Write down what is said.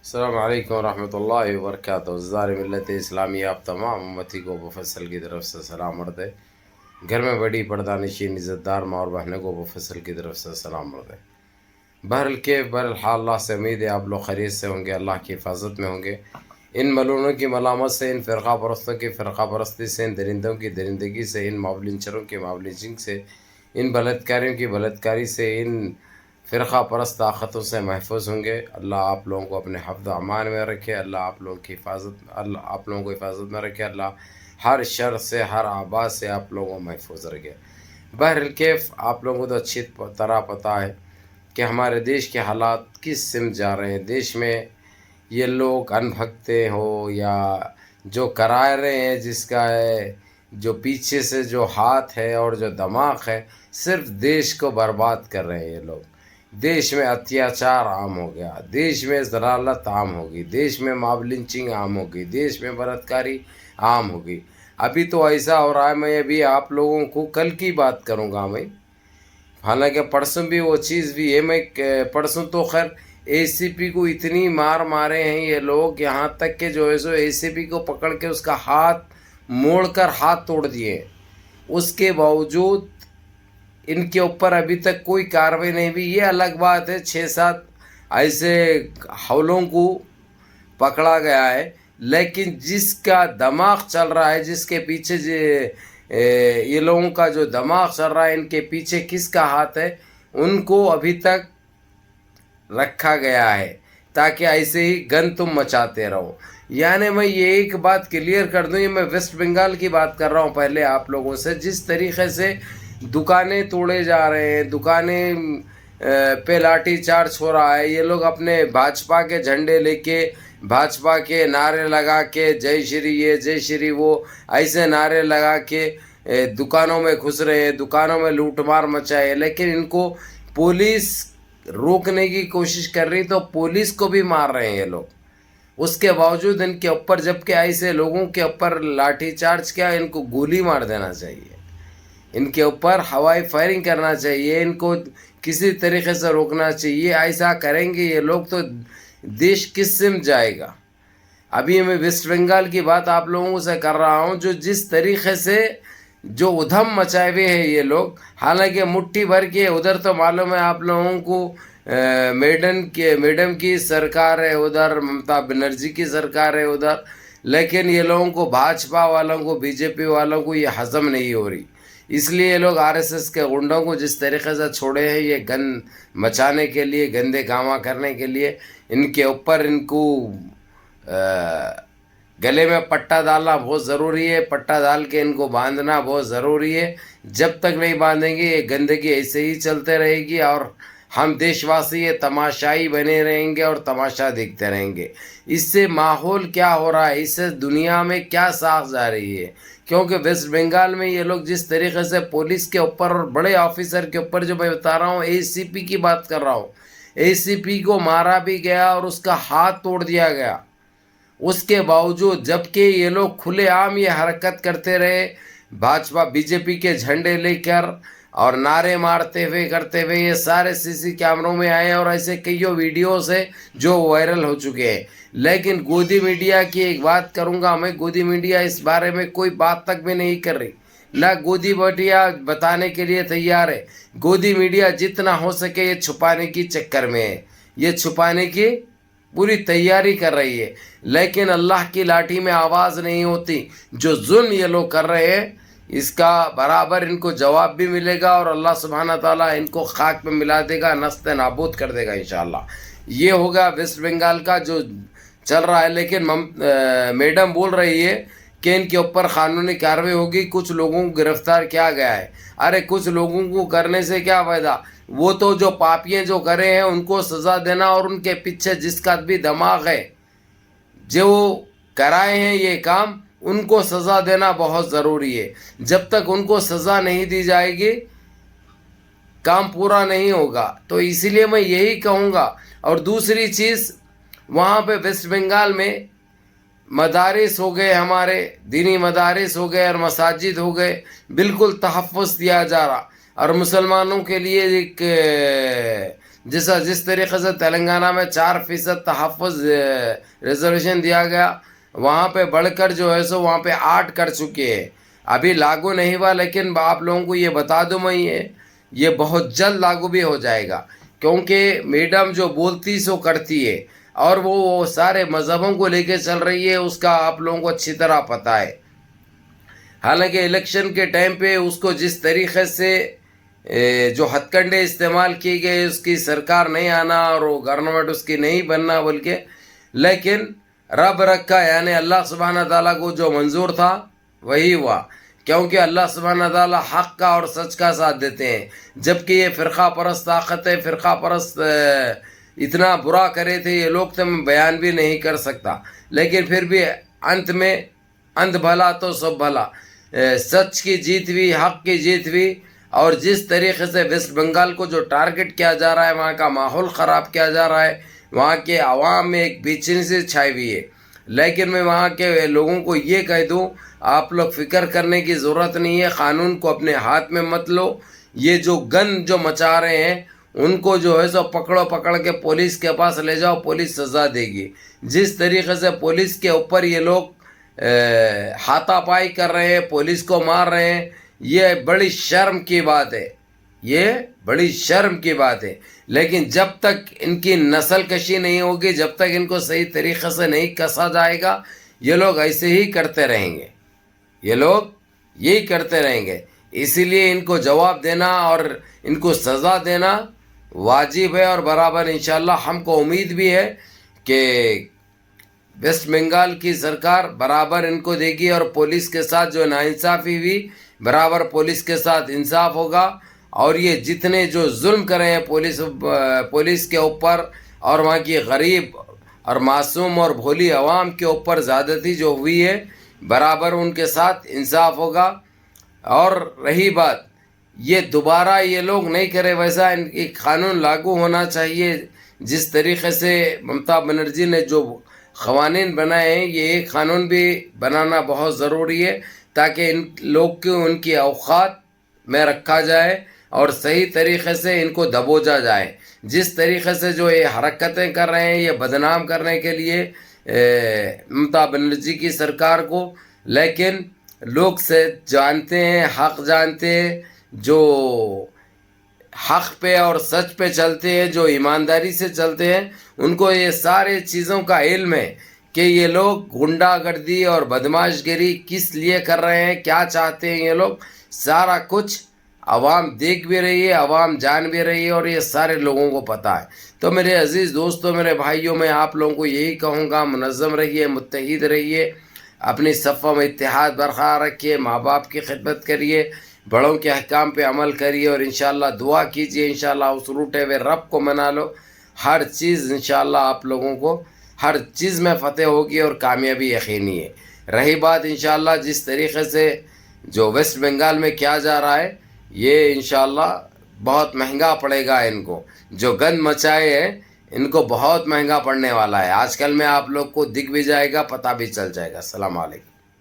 السلام علیکم ورحمۃ اللہ وبرکاتہ. ظاہر ملت اسلامی آپ تمام امتی کو مفصل کی طرف سے سلام عرض ہے. گھر میں بڑی پردہ نشین عزت دار ماں اور بہنوں کو مفصل کی طرف سے سلام عرض ہے. بہرحال اللہ سے امید ہے آپ لوگ خیریت سے ہوں گے، اللہ کی حفاظت میں ہوں گے. ان ملونوں کی ملامت سے، ان فرقہ پرستوں کی فرقہ پرستی سے، ان درندوں کی درندگی سے، ان معاولنچروں کی معاولنچنگ سے، ان بلدکاریوں کی بلدکاری سے، ان فرقہ پرست طاقتوں سے محفوظ ہوں گے. اللہ آپ لوگوں کو اپنے حفظ و امان میں رکھے. اللہ آپ لوگوں کی آپ لوگوں کو حفاظت میں رکھے. اللہ ہر شر سے، ہر آباد سے آپ لوگوں کو محفوظ رکھے. بہرکیف آپ لوگوں کو تو اچھی طرح پتہ ہے کہ ہمارے دیش کے حالات کس سمت جا رہے ہیں. دیش میں یہ لوگ انبھگتے ہو یا جو کرا رہے ہیں، جس کا ہے جو پیچھے سے جو ہاتھ ہے اور جو دماغ ہے، صرف دیش کو برباد کر رہے ہیں یہ لوگ. دیش میں اتیاچار عام ہو گیا، دیش میں ضلالت عام ہوگی، دیش میں ماب لنچنگ عام ہوگی، دیش میں بلاತ್ಕಾری عام ہوگی. ابھی تو ایسا ہو رہا ہے، میں ابھی آپ لوگوں کو کل کی بات کروں گا. میں حالانکہ پرسوں بھی وہ چیز بھی ہے. میں پرسوں تو خیر اے سی پی کو اتنی مارے ہیں یہ لوگ، یہاں تک کہ جو ہے سو اے سی پی کو پکڑ کے اس کا ہاتھ موڑ کر ہاتھ توڑ دیے. اس کے باوجود ان کے اوپر ابھی تک کوئی کارروائی نہیں ہوئی. یہ الگ بات ہے 6-7 ایسے حولوں کو پکڑا گیا ہے، لیکن جس کا دماغ چل رہا ہے، جس کے پیچھے یہ لوگوں کا جو دماغ چل رہا ہے، ان کے پیچھے کس کا ہاتھ ہے، ان کو ابھی تک رکھا گیا ہے تاکہ ایسے ہی گن تم مچاتے رہو. یعنی میں یہ ایک بات کلیئر کر دوں، یہ میں ویسٹ بنگال کی بات کر رہا ہوں پہلے آپ لوگوں سے. جس طریقے سے دکانیں توڑے جا رہے ہیں، دکانیں پہ لاٹھی چارج ہو رہا ہے، یہ لوگ اپنے بھاجپا کے جھنڈے لے کے، بھاجپا کے نعرے لگا کے، جے شری یہ جے شری وہ ایسے نعرے لگا کے دکانوں میں گھس رہے ہیں، دکانوں میں لوٹ مار مچائے. لیکن ان کو پولیس روکنے کی کوشش کر رہی تو پولیس کو بھی مار رہے ہیں یہ لوگ. اس کے باوجود ان کے اوپر جبکہ ایسے لوگوں کے اوپر لاٹھی چارج کیا، ان کو گولی مار دینا چاہیے، ان کے اوپر ہوائی فائرنگ کرنا چاہیے، ان کو کسی طریقے سے روکنا چاہیے. ایسا کریں گے یہ لوگ تو دیش کس سمت جائے گا. ابھی میں ویسٹ بنگال کی بات آپ لوگوں سے کر رہا ہوں، جو جس طریقے سے جو ادھم مچائے ہوئے ہیں یہ لوگ. حالانکہ مٹھی بھر کے ادھر تو معلوم ہے آپ لوگوں کو، میڈم کی سرکار ہے ادھر، ممتا بنرجی کی سرکار ہے ادھر، لیکن یہ لوگوں کو، بھاجپا والوں کو، بی جے پی والوں کو یہ ہضم نہیں ہو رہی. اس لیے یہ لوگ آر ایس ایس کے گنڈوں کو جس طریقے سے چھوڑے ہیں یہ گند مچانے کے لیے، گندے کاماں کرنے کے لیے، ان کے اوپر ان کو گلے میں پٹا ڈالنا بہت ضروری ہے. پٹا ڈال کے ان کو باندھنا بہت ضروری ہے. جب تک نہیں باندھیں گے یہ گندگی ایسے ہی چلتے رہے گی اور ہم دیش واسی یہ تماشائی بنے رہیں گے اور تماشا دیکھتے رہیں گے. اس سے ماحول کیا ہو رہا ہے، اس سے دنیا میں کیا ساخ جا رہی ہے. کیونکہ ویسٹ بنگال میں یہ لوگ جس طریقے سے پولیس کے اوپر اور بڑے آفیسر کے اوپر، جو میں بتا رہا ہوں اے سی پی کی بات کر رہا ہوں، اے سی پی کو مارا بھی گیا اور اس کا ہاتھ توڑ دیا گیا. اس کے باوجود جبکہ یہ لوگ کھلے عام یہ حرکت کرتے رہے، بھاجپا بی جے پی کے جھنڈے لے کر اور نعرے مارتے ہوئے کرتے ہوئے، یہ سارے سی سی کیمروں میں آئے اور ایسے کئیوں ویڈیوز ہیں جو وائرل ہو چکے ہیں. لیکن گودی میڈیا کی ایک بات کروں گا میں، گودی میڈیا اس بارے میں کوئی بات تک بھی نہیں کر رہی، نہ گودی میڈیا بتانے کے لیے تیار ہے. گودی میڈیا جتنا ہو سکے یہ چھپانے کی چکر میں ہے، یہ چھپانے کی پوری تیاری کر رہی ہے. لیکن اللہ کی لاٹھی میں آواز نہیں ہوتی. جو ظلم یہ لوگ کر رہے ہیں اس کا برابر ان کو جواب بھی ملے گا اور اللہ سبحانہ تعالیٰ ان کو خاک میں ملا دے گا، نست نابود کر دے گا انشاءاللہ. یہ ہوگا ویسٹ بنگال کا جو چل رہا ہے. لیکن میڈم بول رہی ہے کہ ان کے اوپر قانونی کارروائی ہوگی، کچھ لوگوں کو گرفتار کیا گیا ہے. ارے کچھ لوگوں کو کرنے سے کیا فائدہ، وہ تو جو پاپیاں جو کرے ہیں ان کو سزا دینا، اور ان کے پیچھے جس کا بھی دماغ ہے، جو کرائے ہیں یہ کام، ان کو سزا دینا بہت ضروری ہے. جب تک ان کو سزا نہیں دی جائے گی کام پورا نہیں ہوگا. تو اسی لیے میں یہی کہوں گا. اور دوسری چیز، وہاں پہ ویسٹ بنگال میں مدارس ہو گئے، ہمارے دینی مدارس ہو گئے اور مساجد ہو گئے، بالکل تحفظ دیا جا رہا. اور مسلمانوں کے لیے ایک جس طریقے سے تلنگانہ میں 4% تحفظ ریزرویشن دیا گیا، وہاں پہ بڑھ کر جو ہے سو وہاں پہ 8 کر چکے ہیں. ابھی لاگو نہیں ہوا، لیکن آپ لوگوں کو یہ بتا دوں میں یہ بہت جلد لاگو بھی ہو جائے گا، کیونکہ میڈم جو بولتی سو کرتی ہے، اور وہ سارے مذہبوں کو لے کے چل رہی ہے، اس کا آپ لوگوں کو اچھی طرح پتہ ہے. حالانکہ الیکشن کے ٹائم پہ اس کو جس طریقے سے جو ہتھ کنڈے استعمال کیے گئے، اس کی سرکار نہیں آنا اور وہ گورنمنٹ اس کی نہیں بننا بول کے، لیکن رب رکھا، یعنی اللہ سبحانہ تعالیٰ کو جو منظور تھا وہی ہوا، کیونکہ اللہ سبحانہ تعالیٰ حق کا اور سچ کا ساتھ دیتے ہیں. جبکہ یہ فرقہ پرست طاقت ہے، فرقہ پرست اتنا برا کرے تھے یہ لوگ، تو میں بیان بھی نہیں کر سکتا، لیکن پھر بھی انت بھلا تو سب بھلا، سچ کی جیت ہوئی، حق کی جیت ہوئی. اور جس طریقے سے ویسٹ بنگال کو جو ٹارگٹ کیا جا رہا ہے، وہاں کا ماحول خراب کیا جا رہا ہے، وہاں کے عوام میں ایک بے چینی سے چھائی ہوئی ہے. لیکن میں وہاں کے لوگوں کو یہ کہہ دوں، آپ لوگ فکر کرنے کی ضرورت نہیں ہے، قانون کو اپنے ہاتھ میں مت لو. یہ جو گن جو مچا رہے ہیں ان کو جو ہے سو پکڑ کے پولیس کے پاس لے جاؤ، پولیس سزا دے گی. جس طریقے سے پولیس کے اوپر یہ لوگ ہاتھا پائی کر رہے ہیں، پولیس کو مار رہے ہیں، یہ بڑی شرم کی بات ہے، یہ بڑی شرم کی بات ہے. لیکن جب تک ان کی نسل کشی نہیں ہوگی، جب تک ان کو صحیح طریقے سے نہیں کسا جائے گا، یہ لوگ ایسے ہی کرتے رہیں گے، یہ لوگ یہی کرتے رہیں گے. اسی لیے ان کو جواب دینا اور ان کو سزا دینا واجب ہے، اور برابر انشاءاللہ ہم کو امید بھی ہے کہ ویسٹ بنگال کی سرکار برابر ان کو دے گی، اور پولیس کے ساتھ جو ناانصافی ہوئی برابر پولیس کے ساتھ انصاف ہوگا. اور یہ جتنے جو ظلم کرے ہیں پولیس کے اوپر، اور وہاں کی غریب اور معصوم اور بھولی عوام کے اوپر زیادتی جو ہوئی ہے، برابر ان کے ساتھ انصاف ہوگا. اور رہی بات یہ دوبارہ یہ لوگ نہیں کرے، ویسا ان کی قانون لاگو ہونا چاہیے. جس طریقے سے ممتا بنرجی نے جو قوانین بنائے ہیں، یہ ایک قانون بھی بنانا بہت ضروری ہے، تاکہ ان لوگ کو ان کی اوقات میں رکھا جائے اور صحیح طریقے سے ان کو دبوچا جائے. جس طریقے سے جو یہ حرکتیں کر رہے ہیں، یہ بدنام کرنے کے لیے ممتا بنرجی کی سرکار کو، لیکن لوگ سے جانتے ہیں، حق جانتے ہیں، جو حق پہ اور سچ پہ چلتے ہیں، جو ایمانداری سے چلتے ہیں، ان کو یہ سارے چیزوں کا علم ہے کہ یہ لوگ غنڈہ گردی اور بدماش گری کس لیے کر رہے ہیں، کیا چاہتے ہیں. یہ لوگ سارا کچھ عوام دیکھ بھی رہی ہے، عوام جان بھی رہی ہے، اور یہ سارے لوگوں کو پتہ ہے. تو میرے عزیز دوستوں، میرے بھائیوں، میں آپ لوگوں کو یہی کہوں گا، منظم رہیے، متحد رہیے، اپنی صفوں میں اتحاد برقرار رکھیے، ماں باپ کی خدمت کریے، بڑوں کے احکام پہ عمل کریے، اور انشاءاللہ دعا کیجیے، انشاءاللہ اس روٹے ہوئے رب کو منا لو. ہر چیز انشاءاللہ آپ لوگوں کو ہر چیز میں فتح ہوگی اور کامیابی یقینی ہے. رہی بات انشاءاللہ جس طریقے سے جو ویسٹ بنگال میں کیا جا رہا ہے، یہ انشاءاللہ بہت مہنگا پڑے گا. ان کو جو گند مچائے ہیں، ان کو بہت مہنگا پڑنے والا ہے. آج کل میں آپ لوگ کو دکھ بھی جائے گا، پتہ بھی چل جائے گا. السلام علیکم.